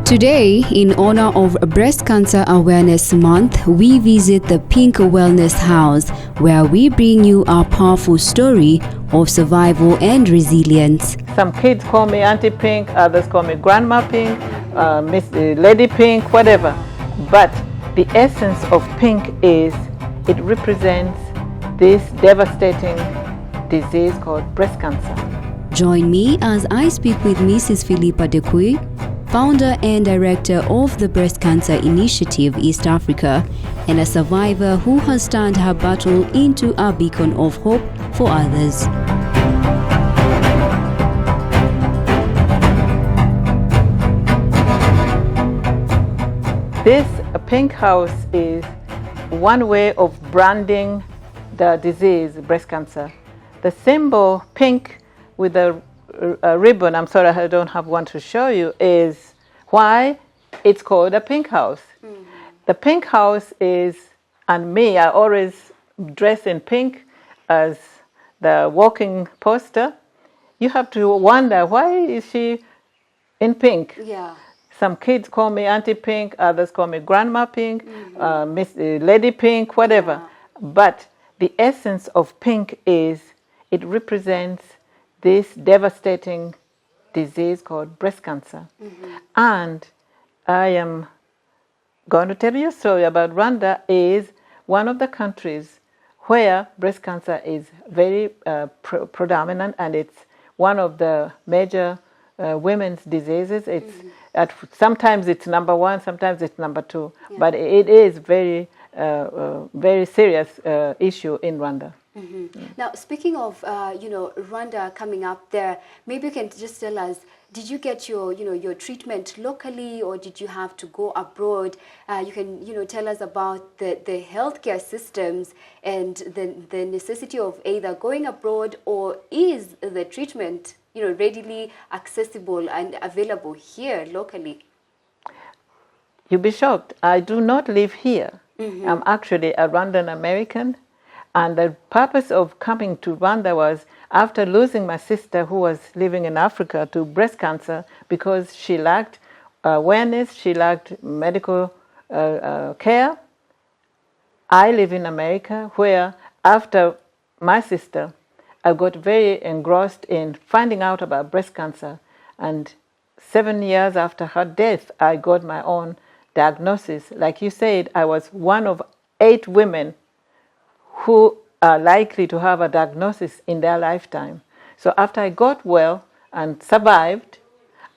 Today, in honor of Breast Cancer Awareness Month, we visit the Pink Wellness House, where we bring you our powerful story of survival and resilience. Some kids call me Auntie Pink, others call me Grandma Pink, Miss Lady Pink, whatever. But the essence of pink is it represents this devastating disease called breast cancer. Join me as I speak with Mrs. Philippa Decuir, founder and director of the Breast Cancer Initiative East Africa, and a survivor who has turned her battle into a beacon of hope for others. This pink house is one way of branding the disease, breast cancer. The symbol pink with a ribbon, I'm sorry I don't have one to show you, is why it's called a pink house. Mm-hmm. The pink house is, and me, I always dress in pink as the walking poster. You have to wonder, why is she in pink? Yeah. Some kids call me Auntie Pink, others call me Grandma Pink, Miss Lady Pink, whatever. Yeah. But the essence of pink is it represents this devastating disease called breast cancer. Mm-hmm. And I am going to tell you a story about Rwanda. Is one of the countries where breast cancer is very predominant, and it's one of the major women's diseases. It's sometimes it's number one, sometimes it's number two, yeah. But it is very serious issue in Rwanda. Mm-hmm. Mm. Now, speaking of Rwanda coming up there, maybe you can just tell us: did you get your treatment locally, or did you have to go abroad? You can tell us about the healthcare systems and the necessity of either going abroad, or is the treatment readily accessible and available here locally? You'll be shocked. I do not live here. Mm-hmm. I'm actually a Rwandan American. And the purpose of coming to Rwanda was after losing my sister who was living in Africa to breast cancer, because she lacked awareness, she lacked medical care. I live in America, where after my sister, I got very engrossed in finding out about breast cancer. And 7 years after her death, I got my own diagnosis. Like you said, I was one of 8 women who are likely to have a diagnosis in their lifetime. So after I got well and survived,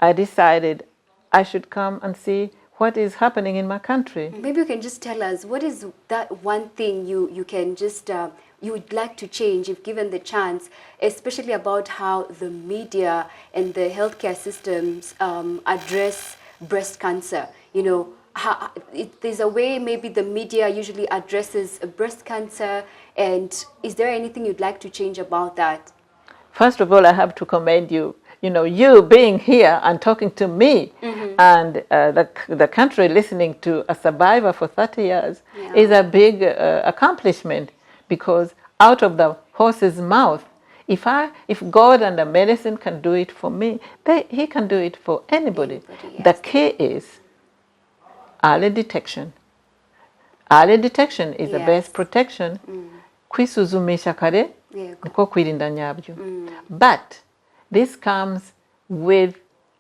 I decided I should come and see what is happening in my country. Maybe you can just tell us, what is that one thing you can just you would like to change if given the chance, especially about how the media and the healthcare systems address breast cancer? There's a way maybe the media usually addresses breast cancer, and is there anything you'd like to change about that? First of all, I have to commend you. You being here and talking to me, mm-hmm. and the country listening to a survivor for 30 years is a big accomplishment, because out of the horse's mouth, if God and the medicine can do it for me, he can do it for anybody. Yes. The key is early detection. Early detection is the best protection. Kwisuzumisha kare niko kwirinda nyabyo. But this comes with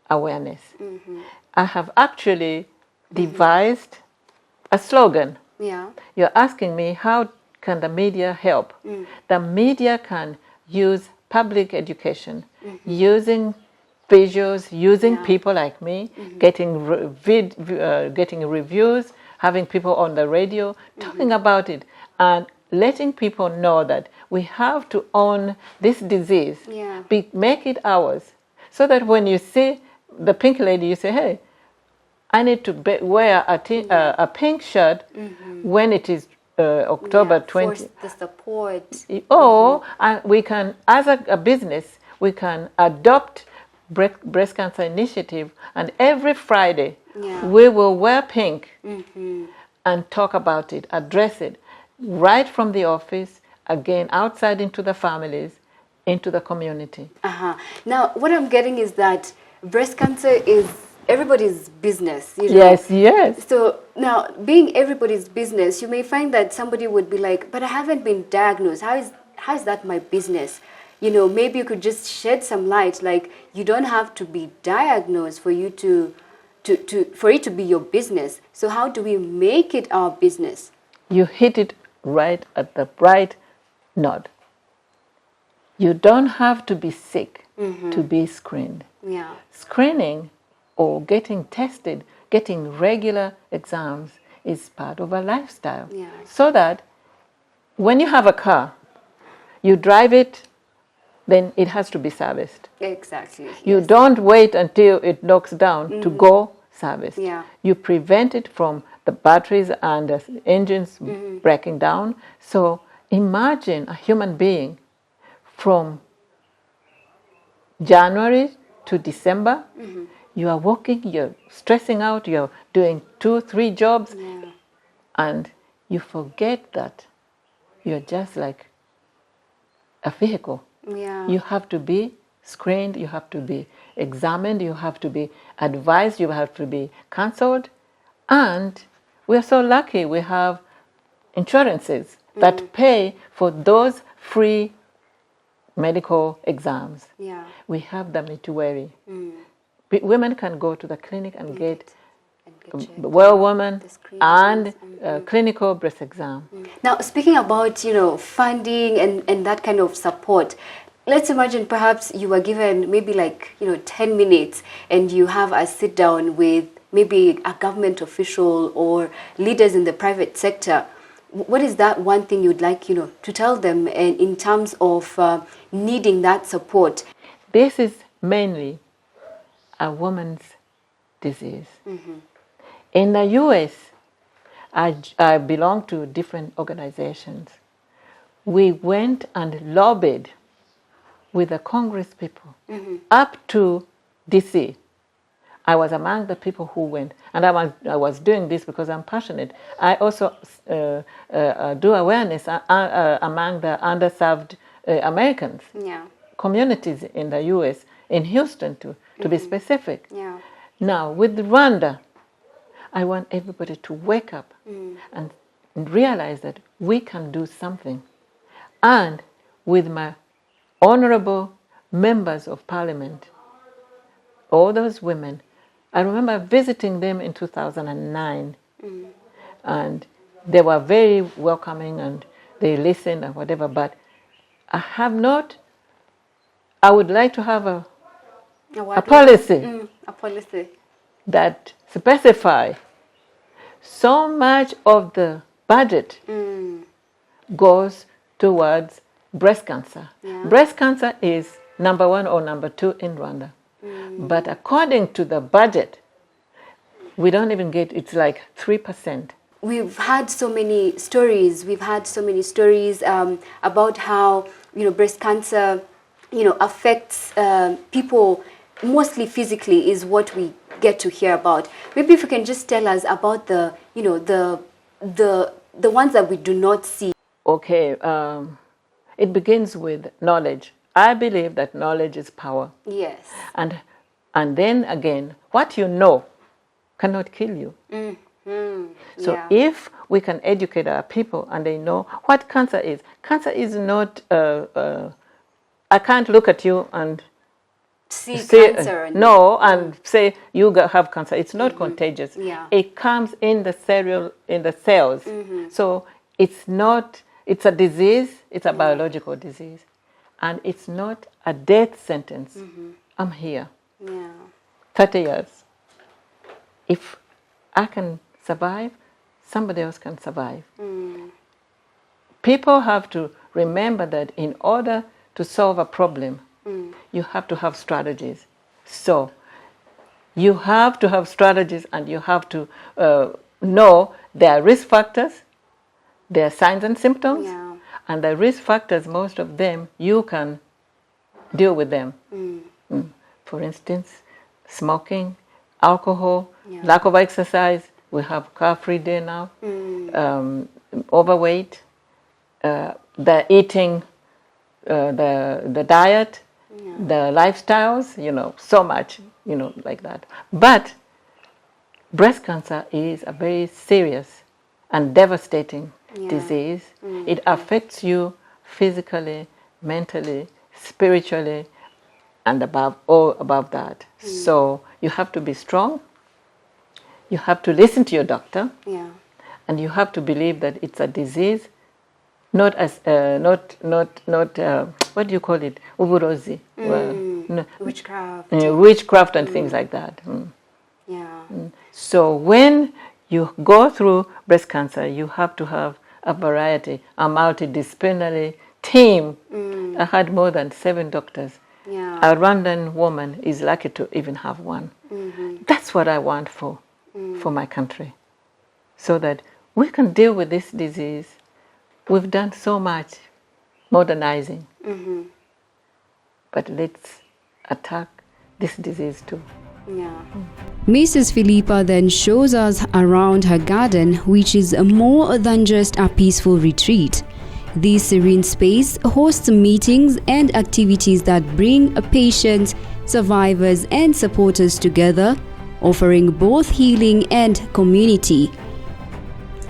awareness. Mm-hmm. I have actually devised a slogan. Yeah. You're asking me, how can the media help? The media can use public education, using visuals, using people like me, getting reviews, having people on the radio, talking about it, and letting people know that we have to own this disease, make it ours, so that when you see the pink lady, you say, hey, I need to wear a pink shirt when it is October 20th. Force the support. Or we can, as a business, we can adopt breast cancer initiative, and every Friday we will wear pink and talk about it, address it, right from the office, again outside into the families, into the community. Now, what I'm getting is that breast cancer is everybody's business. Yes, yes. So now, being everybody's business, you may find that somebody would be like, but I haven't been diagnosed. How is that my business? Maybe you could just shed some light. Like, you don't have to be diagnosed for you for it to be your business. So how do we make it our business? You hit it right at the right note. You don't have to be sick to be screened. Yeah. Screening or getting tested, getting regular exams is part of a lifestyle. Yeah. So that when you have a car, you drive it, then it has to be serviced. Exactly. You Yes. don't wait until it knocks down to go service. Yeah. You prevent it from the batteries and the engines breaking down. So imagine a human being from January to December, you are working, you're stressing out, you're doing 2-3 jobs, Yeah. and you forget that you're just like a vehicle. Yeah. You have to be screened, you have to be examined, you have to be advised, you have to be counseled. And we're so lucky we have insurances that pay for those free medical exams. Yeah. We have the Mituweri. Women can go to the clinic and get And get checked. well woman The and screenings. clinical breast exam. Now, speaking about, funding and that kind of support, let's imagine perhaps you were given maybe 10 minutes and you have a sit down with maybe a government official or leaders in the private sector. What is that one thing you'd like, to tell them in terms of needing that support? This is mainly a woman's disease. In the US, I belong to different organizations. We went and lobbied with the Congress people up to DC. I was among the people who went, and I was doing this because I'm passionate. I also do awareness among the underserved Americans, communities in the U.S., in Houston to be specific. Yeah. Now, with Rwanda, I want everybody to wake up and realize that we can do something. And with my honorable members of parliament, all those women, I remember visiting them in 2009, and they were very welcoming and they listened and whatever, but I would like to have a policy A policy. that specify so much of the budget goes towards breast cancer. Yeah. Breast cancer is number 1 or number 2 in Rwanda. But according to the budget, we don't even get, it's like 3%. We've had so many stories. About how breast cancer affects people mostly physically, is what we get to hear about. Maybe if you can just tell us about the ones that we do not see. Okay, it begins with knowledge. I believe that knowledge is power. Yes. And then again, what you know cannot kill you. So Yeah. if we can educate our people and they know what cancer is not, I can't look at you and See say, cancer. and say you have cancer. It's not contagious. Yeah. It comes in the cells. So it's a disease, it's a biological disease. And it's not a death sentence. I'm here. Yeah. 30 years. If I can survive, somebody else can survive. People have to remember that in order to solve a problem, you have to have strategies. So you have to have strategies, and you have to know their risk factors, their signs and symptoms, Yeah. and the risk factors, most of them, you can deal with them. For instance, smoking, alcohol, lack of exercise. We have car-free day now. Overweight, the eating, the diet, the lifestyles, so much. like that. But breast cancer is a very serious and devastating disease. It affects you physically, mentally, spiritually, and above that. So you have to be strong. You have to listen to your doctor. Yeah. And you have to believe that it's a disease, not as what do you call it? Uburozi. Witchcraft. Witchcraft and things like that. Yeah. So when you go through breast cancer, you have to have a variety, a multidisciplinary team. I had more than 7 doctors. Yeah. A Rwandan woman is lucky to even have one. That's what I want for my country, so that we can deal with this disease. We've done so much modernizing, but let's attack this disease too. Yeah. Mrs. Philippa then shows us around her garden, which is more than just a peaceful retreat. This serene space hosts meetings and activities that bring patients, survivors, and supporters together, offering both healing and community.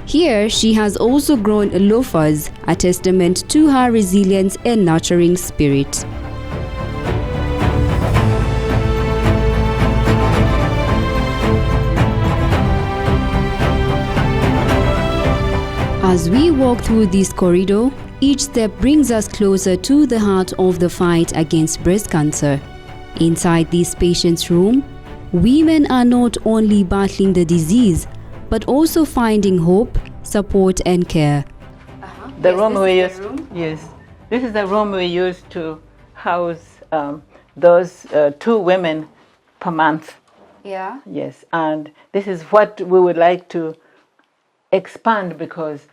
Here, she has also grown loafers, a testament to her resilience and nurturing spirit. As we walk through this corridor, each step brings us closer to the heart of the fight against breast cancer. Inside this patient's room, women are not only battling the disease, but also finding hope, support, and care. The Yes, room this we is used, the room? yes, this is the room we used to house those 2 women per month. Yeah. Yes, and this is what we would like to expand, because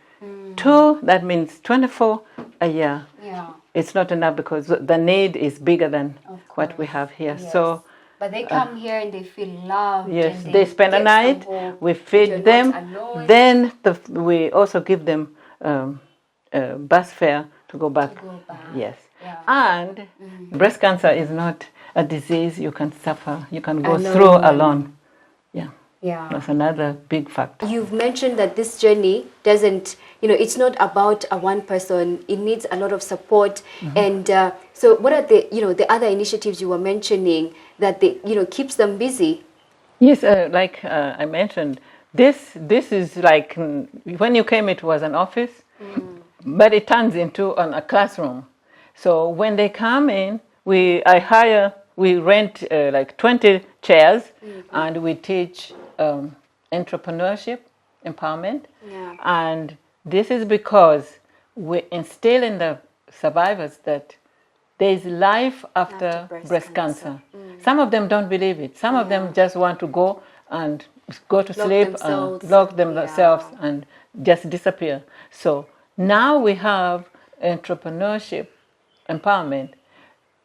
2, that means 24 a year. Yeah. It's not enough because the need is bigger than Of what we course. have here. Yes. So But they come here and they feel loved. yes, and they spend a get some night, hope we that you're feed not them, alone. then we also give them bus fare to go back. go back. Yes. Yeah. And breast cancer is not a disease you can suffer, you can go Alone. through alone. Yeah. Yeah. That's another big factor. You've mentioned that this journey doesn't, it's not about a one person. It needs a lot of support. And so what are the, the other initiatives you were mentioning that keeps them busy? Yes, like I mentioned, this is like when you came, it was an office, but it turns into a classroom. So when they come in, we rent like 20 chairs, and we teach entrepreneurship, empowerment, Yeah. and this is because we instill in the survivors that there is life after breast cancer. Some of them don't believe it. Some of them just want to go to sleep and lock themselves and just disappear. So now we have entrepreneurship, empowerment,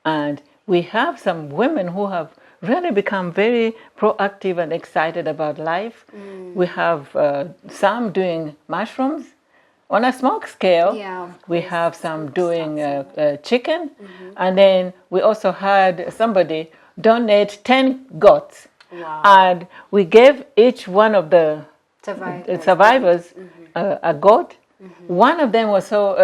and we have some women who have really become very proactive and excited about life. We have some doing mushrooms on a small scale. Yeah, of we course. have some doing chicken, and then we also had somebody donate 10 goats. Wow. And we gave each one of the survivors a goat. One of them was so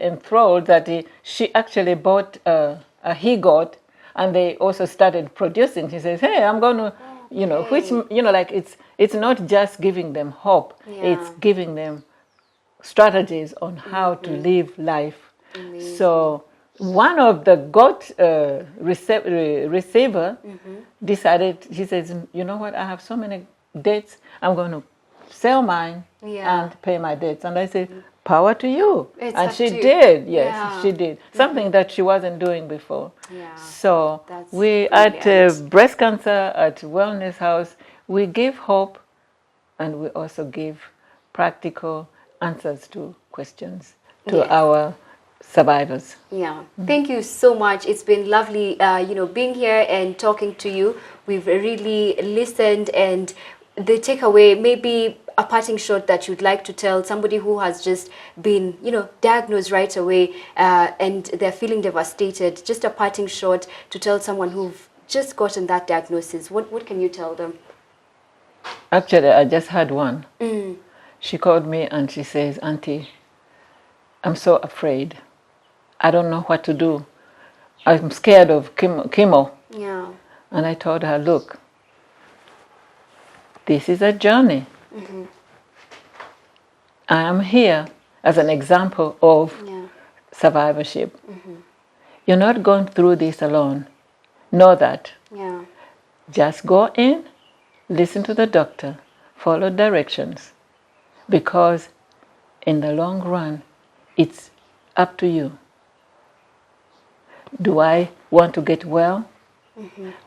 enthralled that she actually bought a he-goat, and they also started producing. She says, "Hey, I'm going to, which like it's not just giving them hope; it's giving them strategies on how to live life." So one of the goat receiver decided. He says, "You know what? I have so many dates. I'm going to sell mine and pay my debts." And I said, "Power to you." And she did. Yes, she did. Something that she wasn't doing before. Yeah. So That's we brilliant. at Breast Cancer at Wellness House, we give hope, and we also give practical answers to questions to our survivors. Yeah, thank you so much. It's been lovely, being here and talking to you. We've really listened, and the takeaway, maybe a parting shot that you'd like to tell somebody who has just been, diagnosed right away and they're feeling devastated. Just a parting shot to tell someone just gotten that diagnosis, what can you tell them? Actually, I just had one. She called me and she says, Auntie, I'm so afraid. I don't know what to do. I'm scared of chemo. Yeah. And I told her, look, this is a journey. I am here as an example of survivorship. You're not going through this alone. Know that. Yeah. Just go in, listen to the doctor, follow directions. Because in the long run, it's up to you. Do I want to get well?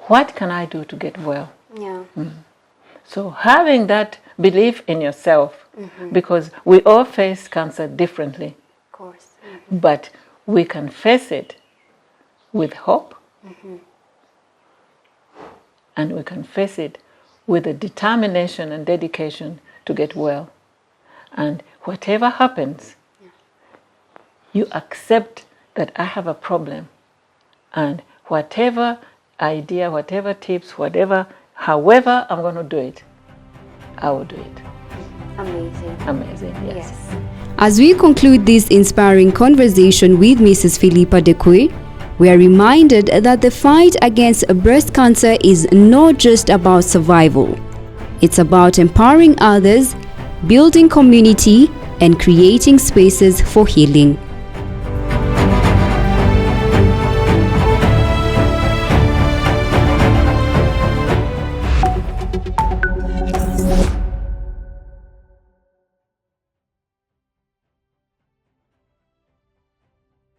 What can I do to get well? Yeah. So having that belief in yourself, because we all face cancer differently, Of course. but we can face it with hope, and we can face it with a determination and dedication to get well. And whatever happens, you accept that I have a problem, and whatever idea, whatever tips, however I'm going to do it, I will do it. Amazing. Amazing, yes. As we conclude this inspiring conversation with Mrs. Philippa Decuir, we are reminded that the fight against breast cancer is not just about survival. It's about empowering others, building community, and creating spaces for healing.